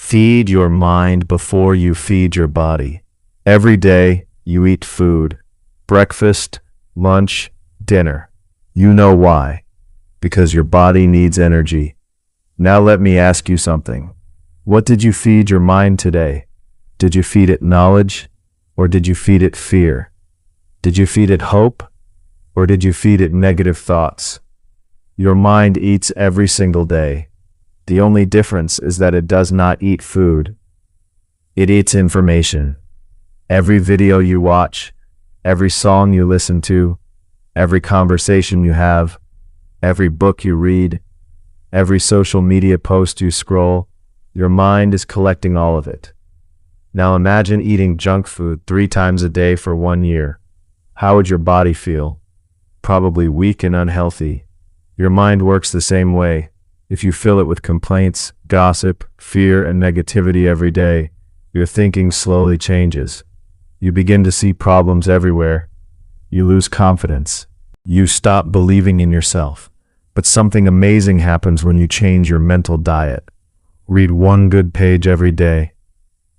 Feed your mind before you feed your body. Every day you eat food. Breakfast, lunch, dinner. You know why? Because your body needs energy. Now let me ask you something. What did you feed your mind today? Did you feed it knowledge, or did you feed it fear? Did you feed it hope, or did you feed it negative thoughts? Your mind eats every single day. The only difference is that it does not eat food. It eats information. Every video you watch, every song you listen to, every conversation you have, every book you read, every social media post you scroll, your mind is collecting all of it. Now imagine eating junk food 3 times a day for 1 year. How would your body feel? Probably weak and unhealthy. Your mind works the same way. If you fill it with complaints, gossip, fear, and negativity every day, your thinking slowly changes. You begin to see problems everywhere. You lose confidence. You stop believing in yourself. But something amazing happens when you change your mental diet. Read 1 good page every day.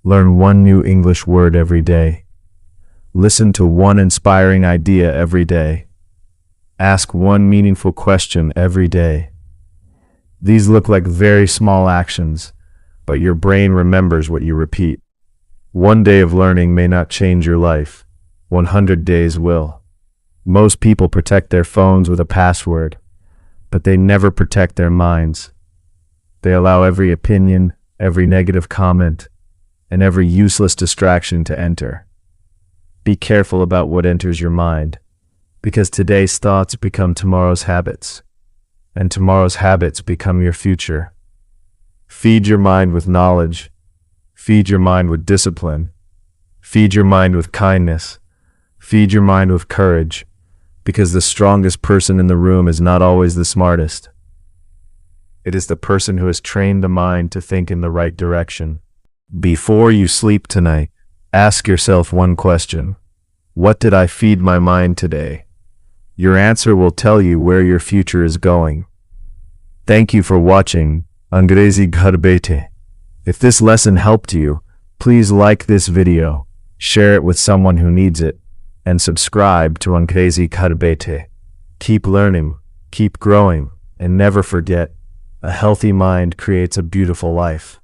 Learn 1 new English word every day. Listen to 1 inspiring idea every day. Ask 1 meaningful question every day. These look like very small actions, but your brain remembers what you repeat. 1 day of learning may not change your life. 100 days will. Most people protect their phones with a password, but they never protect their minds. They allow every opinion, every negative comment, and every useless distraction to enter. Be careful about what enters your mind, because today's thoughts become tomorrow's habits, and tomorrow's habits become your future. Feed your mind with knowledge. Feed your mind with discipline. Feed your mind with kindness. Feed your mind with courage, because the strongest person in the room is not always the smartest. It is the person who has trained the mind to think in the right direction. Before you sleep tonight, ask yourself 1 question. What did I feed my mind today? Your answer will tell you where your future is going. Thank you for watching Angrezi Ghar Baithe. If this lesson helped you, please like this video, share it with someone who needs it, and subscribe to Angrezi Ghar Baithe. Keep learning, keep growing, and never forget, a healthy mind creates a beautiful life.